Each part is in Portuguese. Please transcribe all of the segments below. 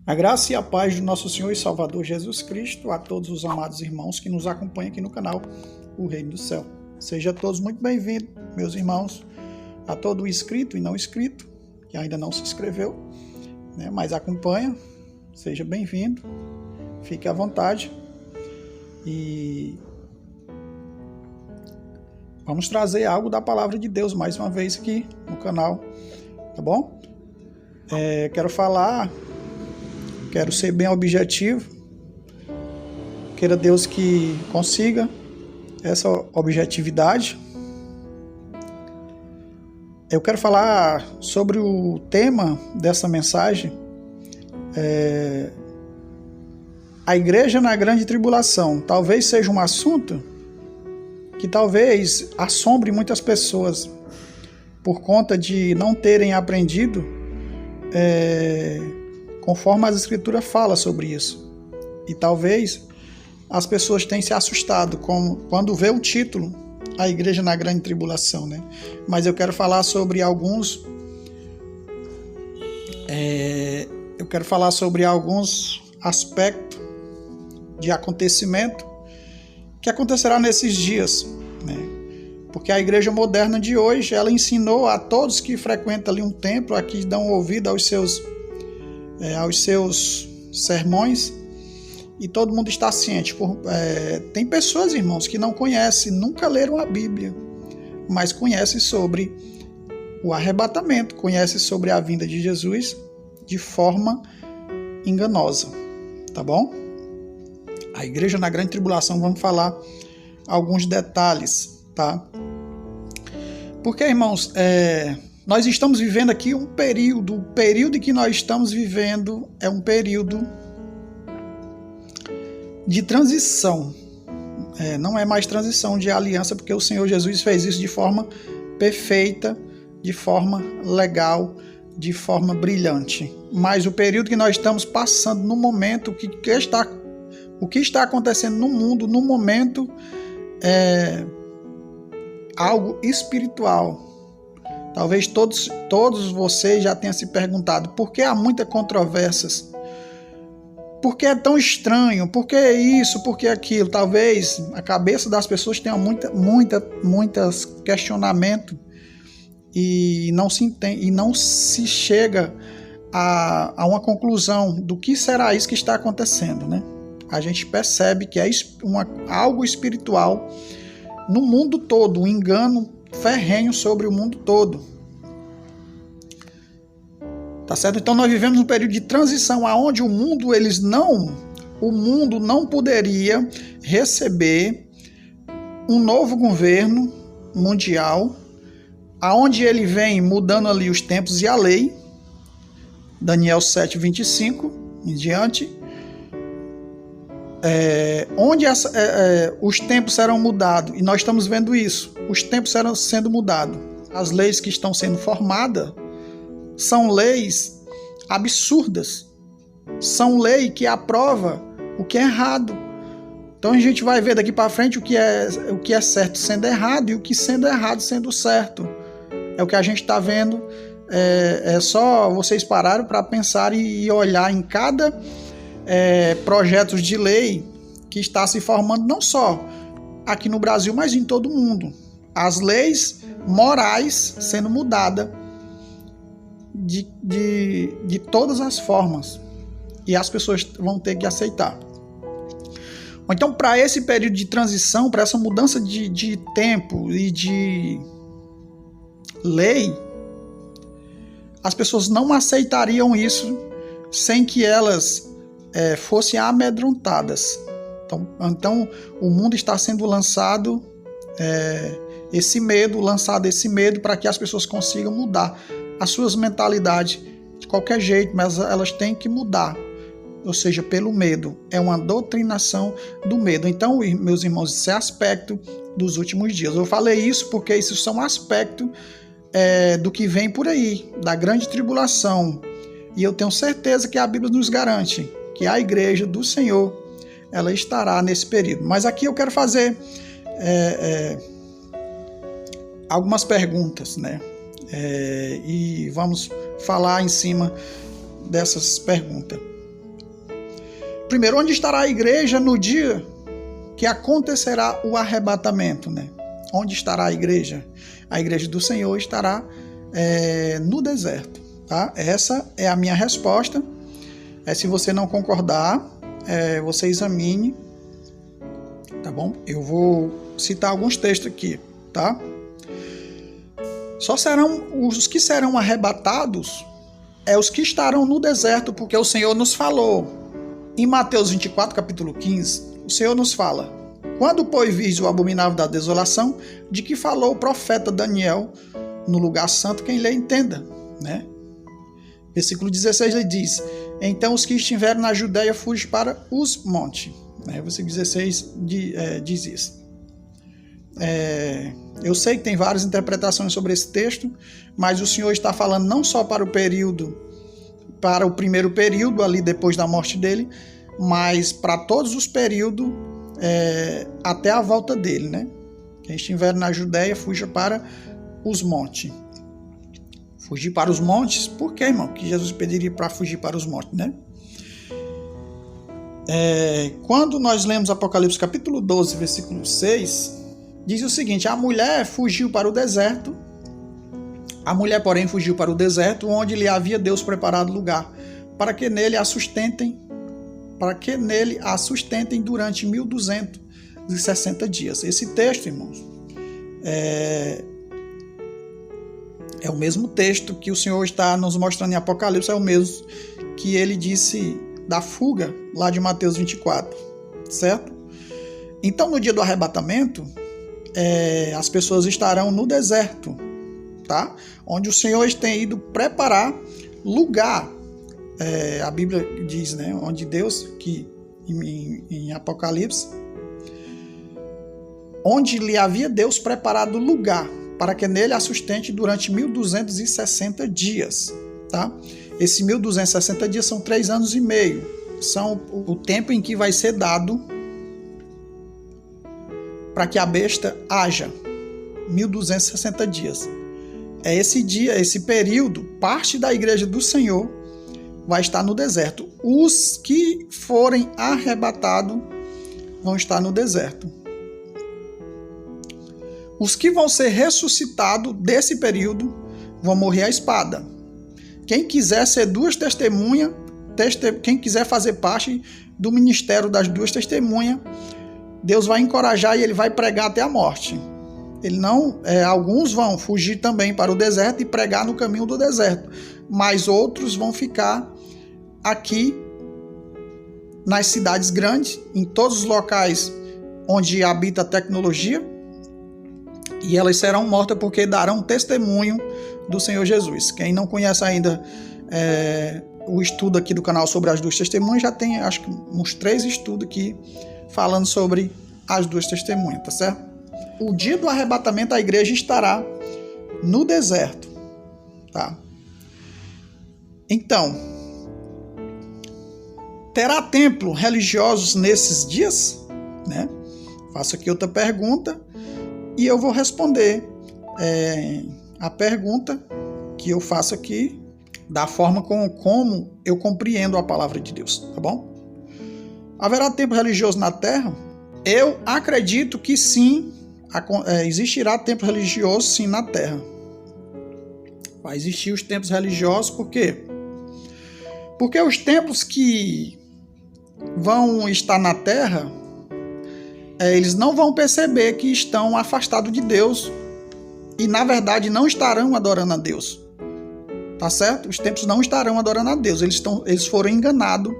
A graça e a paz do nosso Senhor e Salvador Jesus Cristo a todos os amados irmãos que nos acompanham aqui no canal O Reino do Céu. Sejam todos muito bem-vindos, meus irmãos, a todo inscrito e não inscrito, que ainda não se inscreveu, mas acompanha, seja bem-vindo, fique à vontade e vamos trazer algo da Palavra de Deus mais uma vez aqui no canal, tá bom? Quero ser bem objetivo. Queira Deus que consiga essa objetividade. Eu quero falar sobre o tema dessa mensagem, a igreja na grande tribulação. Talvez seja um assunto que talvez assombre muitas pessoas por conta de não terem aprendido conforme as escrituras falam sobre isso. E talvez as pessoas tenham se assustado quando vê o título, a igreja na grande tribulação, Mas eu quero falar sobre alguns aspectos de acontecimento que acontecerá nesses dias, Porque a igreja moderna de hoje, ela ensinou a todos que frequentam ali um templo, a que dão ouvido aos seus sermões, e todo mundo está ciente. Tem pessoas, irmãos, que não conhecem, nunca leram a Bíblia, mas conhecem sobre o arrebatamento, conhecem sobre a vinda de Jesus de forma enganosa, tá bom? A igreja na grande tribulação, vamos falar alguns detalhes, tá? Porque, irmãos, nós estamos vivendo aqui o período em que nós estamos vivendo é um período de transição. Não é mais transição de aliança, porque o Senhor Jesus fez isso de forma perfeita, de forma legal, de forma brilhante. Mas o período que nós estamos passando no momento, o que está acontecendo no mundo, no momento, é algo espiritual. Talvez todos vocês já tenham se perguntado por que há muitas controvérsias, por que é tão estranho, por que isso, por que aquilo. Talvez a cabeça das pessoas tenha muitos questionamentos e não se chega a uma conclusão do que será isso que está acontecendo, A gente percebe que é algo espiritual no mundo todo, um engano ferrenho sobre o mundo todo. Tá certo? Então nós vivemos um período de transição aonde o mundo não poderia receber um novo governo mundial, aonde ele vem mudando ali os tempos e a lei, Daniel 7:25 em diante, onde os tempos serão mudados, e nós estamos vendo isso, os tempos serão sendo mudados. As leis que estão sendo formadas são leis absurdas, são leis que aprovam o que é errado. Então a gente vai ver daqui para frente o que é certo sendo errado e o que sendo errado sendo certo. É o que a gente está vendo. É só vocês pararem para pensar e olhar em cada projetos de lei que está se formando, não só aqui no Brasil, mas em todo o mundo. As leis morais sendo mudadas de todas as formas, e as pessoas vão ter que aceitar. Então, para esse período de transição, para essa mudança de tempo e de lei, as pessoas não aceitariam isso sem que elas fossem amedrontadas. Então o mundo está sendo lançado esse medo para que as pessoas consigam mudar as suas mentalidades de qualquer jeito, mas elas têm que mudar, ou seja, pelo medo. É uma doutrinação do medo. Então, meus irmãos, esse é aspecto dos últimos dias. Eu falei isso porque isso são aspectos do que vem por aí, da grande tribulação. E eu tenho certeza que a Bíblia nos garante que a igreja do Senhor, ela estará nesse período. Mas aqui eu quero fazer algumas perguntas, e vamos falar em cima dessas perguntas. Primeiro, onde estará a igreja no dia que acontecerá o arrebatamento, né? Onde estará a igreja? A igreja do Senhor estará no deserto, tá? Essa é a minha resposta. Se você não concordar, você examine, tá bom? Eu vou citar alguns textos aqui, tá? Só serão os que serão arrebatados, os que estarão no deserto, porque o Senhor nos falou. Em Mateus 24, capítulo 15, o Senhor nos fala: quando, pois, vis o abominável da desolação, de que falou o profeta Daniel no lugar santo, quem lê entenda, né? Versículo 16, ele diz: então os que estiverem na Judéia fugem para os montes. Versículo 16 diz isso. Eu sei que tem várias interpretações sobre esse texto, mas o Senhor está falando não só para o primeiro período, ali depois da morte dele, mas para todos os períodos até a volta dele, né? Quem estiver na Judéia, fuja para os montes. Fugir para os montes? Por quê, irmão? Que Jesus pediria para fugir para os montes, né? Quando nós lemos Apocalipse capítulo 12, versículo 6, diz o seguinte: a mulher fugiu para o deserto. A mulher, porém, fugiu para o deserto, onde lhe havia Deus preparado lugar, para que nele a sustentem durante 1260 dias. Esse texto, irmãos, é o mesmo texto que o Senhor está nos mostrando em Apocalipse, é o mesmo que ele disse da fuga lá de Mateus 24, certo? Então, no dia do arrebatamento, as pessoas estarão no deserto, tá? Onde o Senhor tem ido preparar lugar. A Bíblia diz, né? Onde Deus, que em Apocalipse, onde lhe havia Deus preparado lugar, para que nele a sustente durante 1260 dias, tá? Esses 1260 dias são 3 anos e meio. São o tempo em que vai ser dado para que a besta haja. 1260 dias. Esse período, parte da igreja do Senhor vai estar no deserto. Os que forem arrebatados vão estar no deserto. Os que vão ser ressuscitados desse período vão morrer à espada. Quem quiser ser duas testemunhas, quem quiser fazer parte do ministério das duas testemunhas, Deus vai encorajar e ele vai pregar até a morte. Alguns vão fugir também para o deserto e pregar no caminho do deserto, mas outros vão ficar aqui nas cidades grandes, em todos os locais onde habita a tecnologia, e elas serão mortas porque darão testemunho do Senhor Jesus. Quem não conhece ainda o estudo aqui do canal sobre as duas testemunhas, já tem acho que uns 3 estudos aqui falando sobre as duas testemunhas, tá certo? O dia do arrebatamento a igreja estará no deserto, tá? Então, terá templo religiosos nesses dias, né? Faço aqui outra pergunta e eu vou responder a pergunta que eu faço aqui da forma como eu compreendo a palavra de Deus, tá bom? Haverá templo religioso na terra? Eu acredito que sim, existirá templo religioso sim na terra. Vai existir os templos religiosos, por quê? Porque os templos que vão estar na terra, eles não vão perceber que estão afastados de Deus e, na verdade, não estarão adorando a Deus. Tá certo? Os templos não estarão adorando a Deus. Eles foram enganados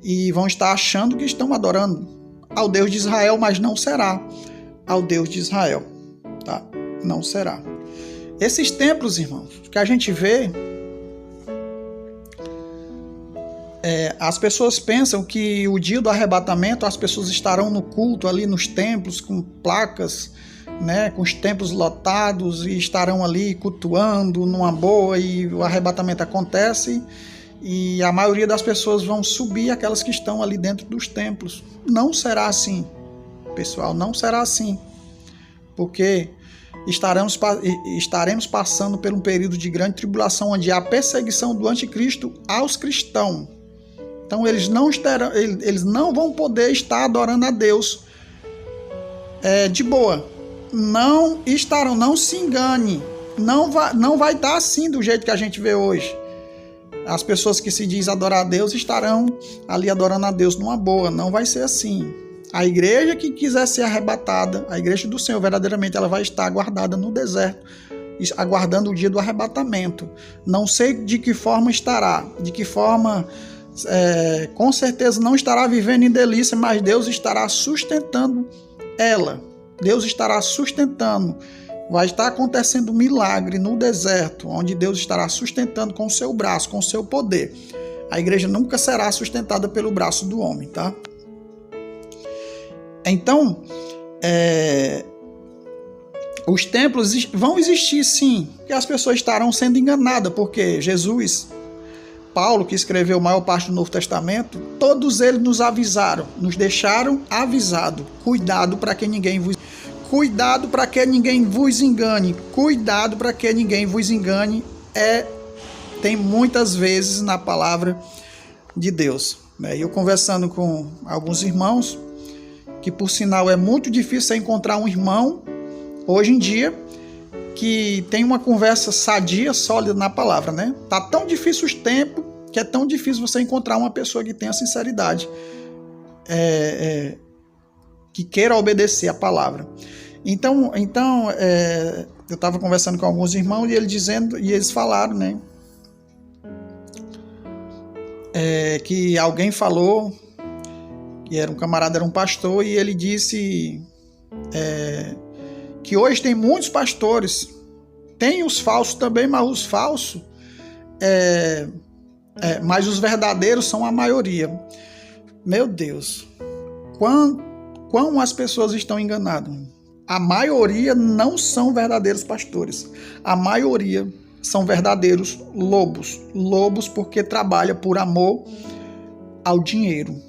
e vão estar achando que estão adorando ao Deus de Israel, mas não será ao Deus de Israel. Tá? Não será. Esses templos, irmãos, que a gente vê, as pessoas pensam que o dia do arrebatamento as pessoas estarão no culto ali nos templos com placas, né, com os templos lotados e estarão ali cultuando numa boa, e o arrebatamento acontece e a maioria das pessoas vão subir, aquelas que estão ali dentro dos templos. Não será assim, pessoal, não será assim, porque estaremos passando por um período de grande tribulação, onde há perseguição do anticristo aos cristãos, Então eles não vão poder estar adorando a Deus de boa. Não estarão, não se engane. Não vai estar assim do jeito que a gente vê hoje. As pessoas que se dizem adorar a Deus estarão ali adorando a Deus numa boa. Não vai ser assim. A igreja que quiser ser arrebatada, a igreja do Senhor, verdadeiramente, ela vai estar guardada no deserto, aguardando o dia do arrebatamento. Não sei de que forma estará, de que forma, com certeza não estará vivendo em delícia, mas Deus estará sustentando ela. Deus estará sustentando. Vai estar acontecendo um milagre no deserto, onde Deus estará sustentando com o seu braço, com o seu poder. A igreja nunca será sustentada pelo braço do homem, tá? Então, os templos vão existir sim, e as pessoas estarão sendo enganadas, porque Jesus, Paulo, que escreveu a maior parte do Novo Testamento, todos eles nos avisaram, nos deixaram avisado. Cuidado para que ninguém vos engane. Cuidado para que ninguém vos engane. Cuidado para que ninguém vos engane. Tem muitas vezes na palavra de Deus. Eu conversando com alguns irmãos, que por sinal é muito difícil encontrar um irmão hoje em dia que tem uma conversa sadia, sólida na palavra, né? Tá tão difícil os tempos que é tão difícil você encontrar uma pessoa que tenha sinceridade, que queira obedecer a palavra. Então eu estava conversando com alguns irmãos e eles falaram, né? Que alguém falou, que era um camarada, era um pastor, e ele disse que hoje tem muitos pastores, tem os falsos também, mas os falsos, mas os verdadeiros são a maioria. Meu Deus, quão as pessoas estão enganadas. A maioria não são verdadeiros pastores, a maioria são verdadeiros lobos porque trabalham por amor ao dinheiro.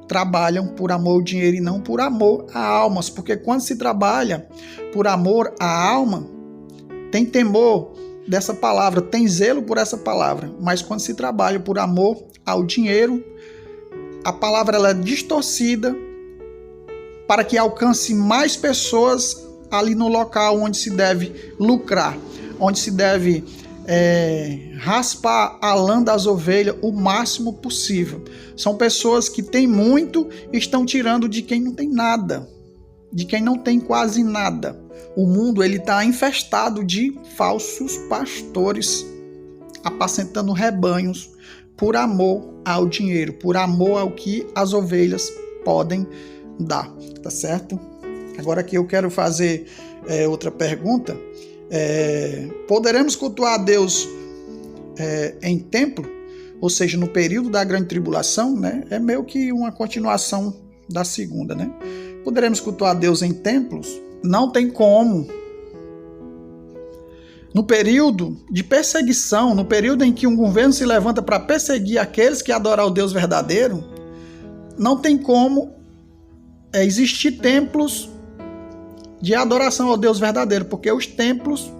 Trabalham por amor ao dinheiro e não por amor a almas, porque quando se trabalha por amor à alma, tem temor dessa palavra, tem zelo por essa palavra, mas quando se trabalha por amor ao dinheiro, a palavra ela é distorcida para que alcance mais pessoas ali no local onde se deve lucrar, onde se deve raspar a lã das ovelhas o máximo possível. São pessoas que têm muito e estão tirando de quem não tem nada, de quem não tem quase nada. O mundo está infestado de falsos pastores, apacentando rebanhos por amor ao dinheiro, por amor ao que as ovelhas podem dar, tá certo? Agora aqui eu quero fazer outra pergunta. Poderemos cultuar a Deus em templo, ou seja, no período da grande tribulação, né? É meio que uma continuação da segunda, né? Poderemos cultuar a Deus em templos? Não tem como. No período de perseguição, no período em que um governo se levanta para perseguir aqueles que adoram o Deus verdadeiro, não tem como existir templos de adoração ao Deus verdadeiro, porque os templos,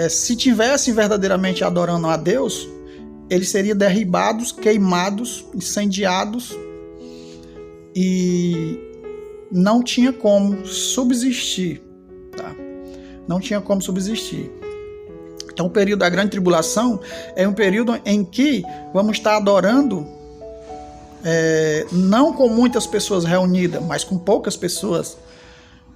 se tivessem verdadeiramente adorando a Deus, eles seriam derribados, queimados, incendiados, e não tinha como subsistir, tá? Não tinha como subsistir. Então o período da grande tribulação é um período em que vamos estar adorando, não com muitas pessoas reunidas, mas com poucas pessoas.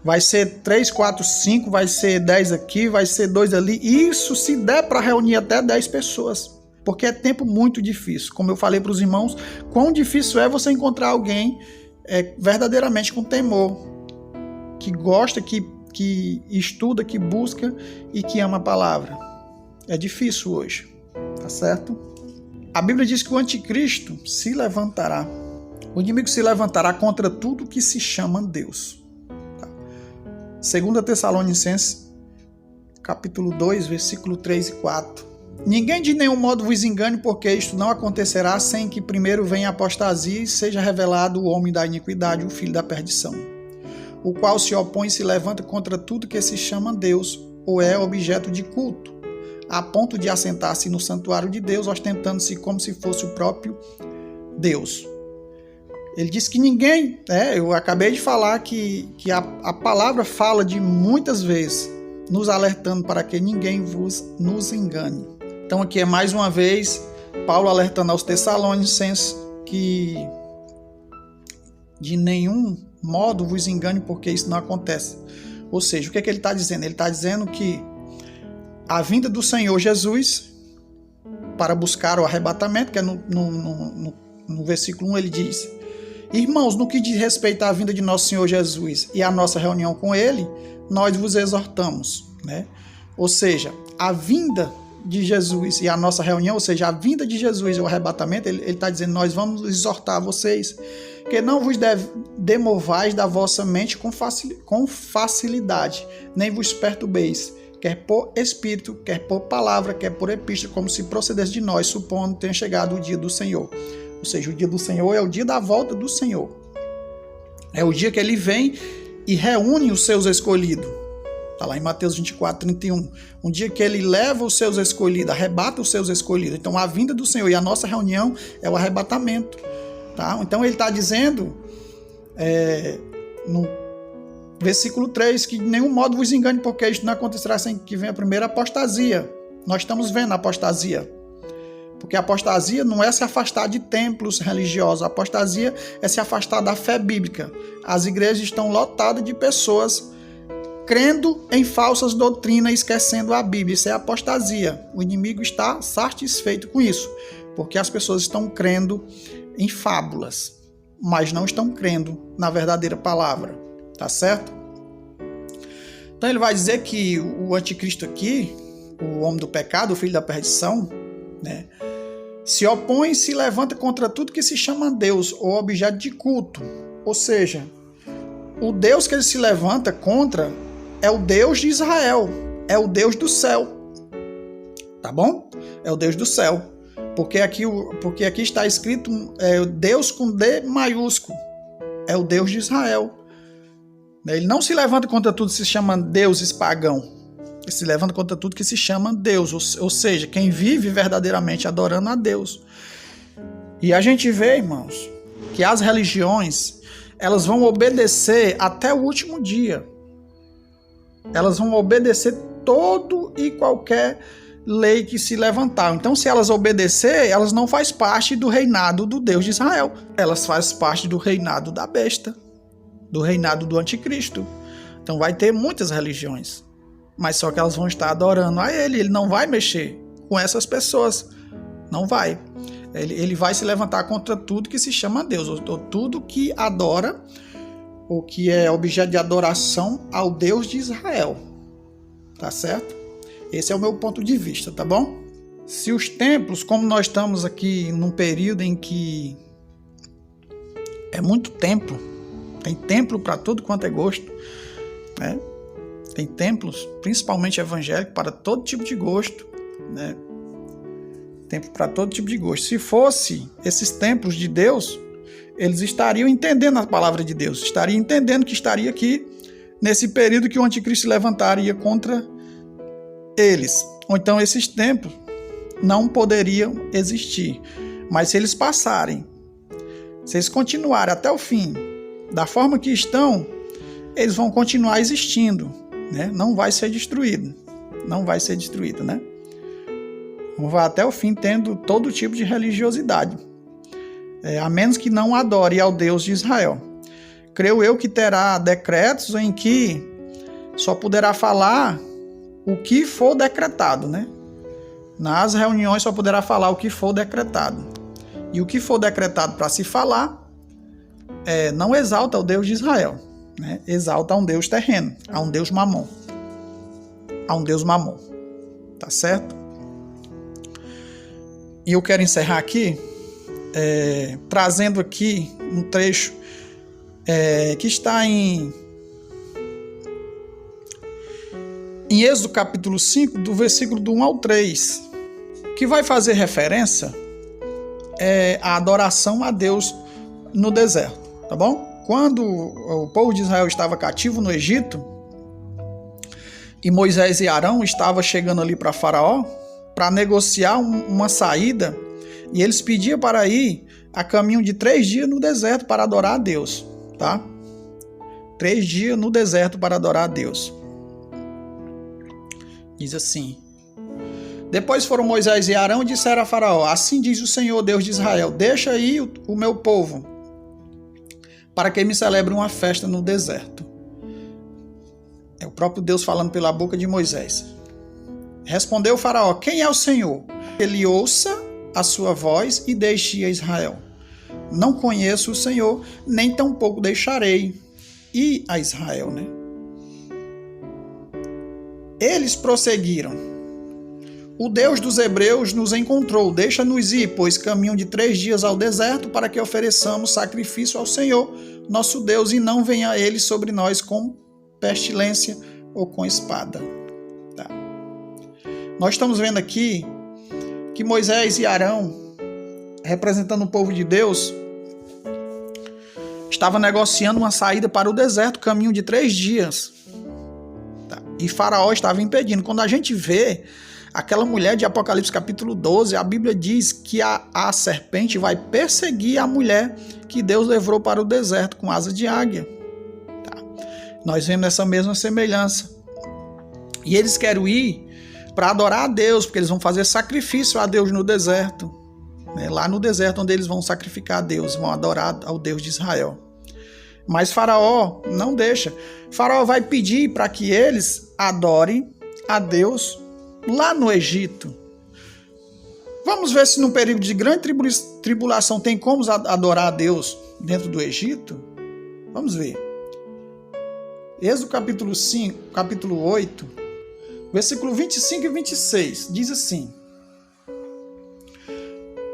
Vai ser 3, 4, 5, vai ser 10 aqui, vai ser 2 ali. Isso se der para reunir até 10 pessoas. Porque é tempo muito difícil. Como eu falei para os irmãos, quão difícil é você encontrar alguém verdadeiramente com temor, que gosta, que estuda, que busca e que ama a palavra. É difícil hoje, tá certo? A Bíblia diz que o anticristo se levantará. O inimigo se levantará contra tudo que se chama Deus. 2 Tessalonicenses, capítulo 2, versículo 3 e 4. Ninguém de nenhum modo vos engane, porque isto não acontecerá sem que primeiro venha a apostasia e seja revelado o homem da iniquidade, o filho da perdição, o qual se opõe e se levanta contra tudo que se chama Deus ou é objeto de culto, a ponto de assentar-se no santuário de Deus, ostentando-se como se fosse o próprio Deus. Ele diz que ninguém, eu acabei de falar que a palavra fala de muitas vezes, nos alertando para que ninguém nos engane. Então aqui é mais uma vez Paulo alertando aos Tessalonicenses que de nenhum modo vos engane, porque isso não acontece. Ou seja, o que é que ele está dizendo? Ele está dizendo que a vinda do Senhor Jesus para buscar o arrebatamento, que é no versículo 1 ele diz: irmãos, no que diz respeito à vinda de nosso Senhor Jesus e à nossa reunião com Ele, nós vos exortamos, né? Ou seja, a vinda de Jesus e a nossa reunião, ou seja, a vinda de Jesus e o arrebatamento, ele está dizendo: nós vamos exortar vocês, que não vos demovais da vossa mente com facilidade, nem vos perturbeis, quer por espírito, quer por palavra, quer por epístola, como se procedesse de nós, supondo que tenha chegado o dia do Senhor. Ou seja, o dia do Senhor é o dia da volta do Senhor. É o dia que ele vem e reúne os seus escolhidos. Está lá em Mateus 24, 31. Um dia que ele leva os seus escolhidos, arrebata os seus escolhidos. Então a vinda do Senhor e a nossa reunião é o arrebatamento. Tá? Então ele está dizendo no versículo 3 que de nenhum modo vos engane, porque isto não acontecerá sem que venha a primeira apostasia. Nós estamos vendo a apostasia. Porque a apostasia não é se afastar de templos religiosos, a apostasia é se afastar da fé bíblica. As igrejas estão lotadas de pessoas crendo em falsas doutrinas e esquecendo a Bíblia. Isso é apostasia. O inimigo está satisfeito com isso, porque as pessoas estão crendo em fábulas, mas não estão crendo na verdadeira palavra. Tá certo? Então ele vai dizer que o anticristo aqui, o homem do pecado, o filho da perdição, né, se opõe e se levanta contra tudo que se chama Deus ou objeto de culto. Ou seja, o Deus que ele se levanta contra é o Deus de Israel, é o Deus do céu. Tá bom? É o Deus do céu. Porque aqui está escrito Deus com D maiúsculo. É o Deus de Israel. Ele não se levanta contra tudo que se chama deuses pagãos. Ele se levanta contra tudo que se chama Deus, ou seja, quem vive verdadeiramente adorando a Deus. E a gente vê, irmãos, que as religiões, elas vão obedecer até o último dia. Elas vão obedecer todo e qualquer lei que se levantar. Então, se elas obedecer, elas não fazem parte do reinado do Deus de Israel. Elas fazem parte do reinado da besta, do reinado do anticristo. Então, vai ter muitas religiões. Mas só que elas vão estar adorando a ele. Ele não vai mexer com essas pessoas. Não vai. Ele vai se levantar contra tudo que se chama Deus. Ou tudo que adora, ou que é objeto de adoração ao Deus de Israel. Tá certo? Esse é o meu ponto de vista, tá bom? Se os templos, como nós estamos aqui num período em que é muito templo, tem templo para tudo quanto é gosto, né? Tem templos, principalmente evangélicos, para todo tipo de gosto, né? Templo para todo tipo de gosto. Se fosse esses templos de Deus, eles estariam entendendo a palavra de Deus, estariam entendendo que estaria aqui nesse período que o anticristo se levantaria contra eles. Ou então esses templos não poderiam existir. Mas se eles passarem, se eles continuarem até o fim, da forma que estão, eles vão continuar existindo. Né? Não vai ser destruído. Não vai ser destruído, né? Vai até o fim tendo todo tipo de religiosidade. A menos que não adore ao Deus de Israel. Creio eu que terá decretos em que só poderá falar o que for decretado, né? Nas reuniões só poderá falar o que for decretado. E o que for decretado para se falar não exalta o Deus de Israel. Né? Exalta a um Deus terreno, a um Deus mamon. A um Deus mamon. Tá certo? E eu quero encerrar aqui, trazendo aqui um trecho que está em Êxodo capítulo 5, do versículo do 1 ao 3, que vai fazer referência à adoração a Deus no deserto. Tá bom? Quando o povo de Israel estava cativo no Egito, e Moisés e Arão estavam chegando ali para Faraó, para negociar uma saída, e eles pediam para ir a caminho de 3 dias no deserto para adorar a Deus, tá? 3 dias no deserto para adorar a Deus. Diz assim: depois foram Moisés e Arão e disseram a Faraó: assim diz o Senhor, Deus de Israel, deixa aí o meu povo, para que me celebre uma festa no deserto. É o próprio Deus falando pela boca de Moisés. Respondeu o Faraó: quem é o Senhor? Ele ouça a sua voz e deixe a Israel. Não conheço o Senhor, nem tampouco deixarei ir a Israel, né? Eles prosseguiram: o Deus dos hebreus nos encontrou, deixa-nos ir, pois caminho de 3 dias ao deserto, para que ofereçamos sacrifício ao Senhor, nosso Deus, e não venha ele sobre nós com pestilência ou com espada. Tá. Nós estamos vendo aqui que Moisés e Arão, representando o povo de Deus, estavam negociando uma saída para o deserto, caminho de 3 dias. Tá. E Faraó estava impedindo. Quando a gente vê aquela mulher de Apocalipse capítulo 12, a Bíblia diz que a serpente vai perseguir a mulher que Deus levou para o deserto com asa de águia. Tá. Nós vemos essa mesma semelhança. E eles querem ir para adorar a Deus, porque eles vão fazer sacrifício a Deus no deserto. Né? Lá no deserto onde eles vão sacrificar a Deus, vão adorar ao Deus de Israel. Mas Faraó não deixa. Faraó vai pedir para que eles adorem a Deus lá no Egito. Vamos ver se num período de grande tribulação tem como adorar a Deus dentro do Egito? Vamos ver. Êxodo capítulo 5, capítulo 8, versículo 25 e 26, diz assim: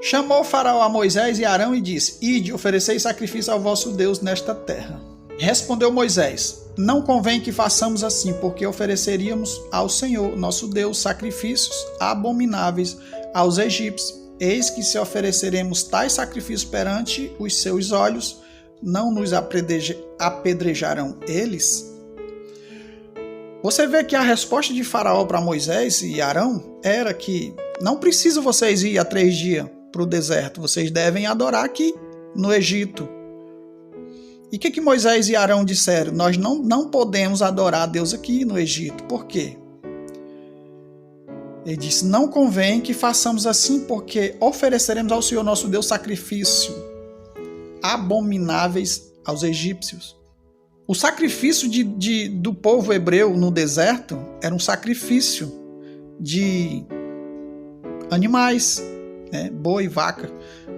chamou o Faraó a Moisés e Arão e disse: ide, oferecei sacrifício ao vosso Deus nesta terra. Respondeu Moisés: não convém que façamos assim, porque ofereceríamos ao Senhor, nosso Deus, sacrifícios abomináveis aos egípcios. Eis que se ofereceremos tais sacrifícios perante os seus olhos, não nos apedrejarão eles? Você vê que a resposta de Faraó para Moisés e Arão era que não precisa vocês ir há 3 dias para o deserto, vocês devem adorar aqui no Egito. E o que Moisés e Arão disseram? Nós não podemos adorar a Deus aqui no Egito. Por quê? Ele disse: não convém que façamos assim, porque ofereceremos ao Senhor nosso Deus sacrifício abomináveis aos egípcios. O sacrifício do povo hebreu no deserto era um sacrifício de animais, né? Boi, vaca,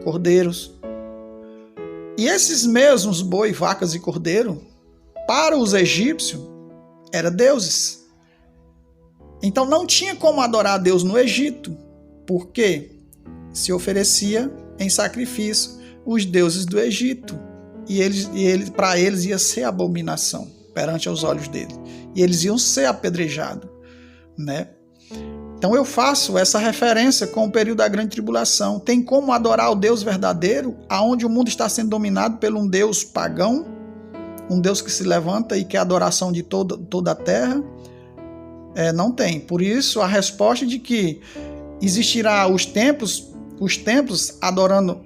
cordeiros. E esses mesmos boi, vacas e cordeiro, para os egípcios, eram deuses. Então não tinha como adorar a Deus no Egito, porque se oferecia em sacrifício os deuses do Egito. E para eles ia ser abominação perante os olhos deles. E eles iam ser apedrejados, né? Então eu faço essa referência com o período da grande tribulação. Tem como adorar o Deus verdadeiro, aonde o mundo está sendo dominado por um Deus pagão, um Deus que se levanta e quer a adoração de toda a terra? Não tem. Por isso a resposta de que existirá os templos adorando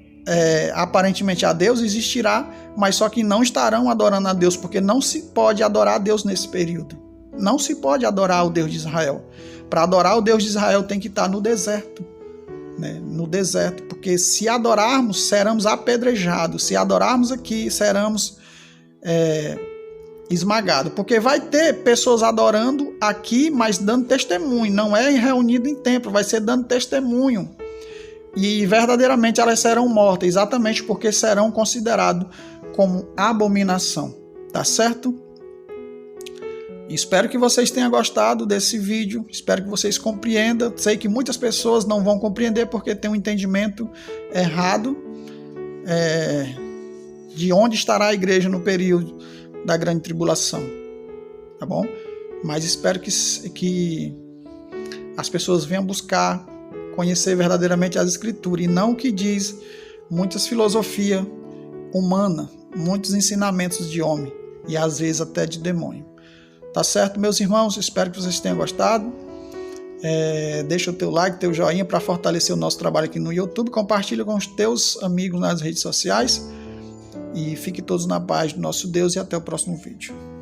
aparentemente a Deus, existirá, mas só que não estarão adorando a Deus, porque não se pode adorar a Deus nesse período. Não se pode adorar o Deus de Israel. Para adorar o Deus de Israel tem que estar no deserto, né? No deserto, porque se adorarmos, seremos apedrejados. Se adorarmos aqui, seremos esmagados. Porque vai ter pessoas adorando aqui, mas dando testemunho. Não é reunido em templo, vai ser dando testemunho. E verdadeiramente elas serão mortas, exatamente porque serão consideradas como abominação. Tá certo? Espero que vocês tenham gostado desse vídeo, espero que vocês compreendam. Sei que muitas pessoas não vão compreender porque tem um entendimento errado de onde estará a igreja no período da grande tribulação, tá bom? Mas espero que as pessoas venham buscar conhecer verdadeiramente as escrituras e não o que diz muitas filosofias humanas, muitos ensinamentos de homem e às vezes até de demônio. Tá certo, meus irmãos? Espero que vocês tenham gostado Deixa o teu like, teu joinha para fortalecer o nosso trabalho aqui no YouTube. Compartilha com os teus amigos nas redes sociais. E fiquem todos na paz do nosso Deus e até o próximo vídeo.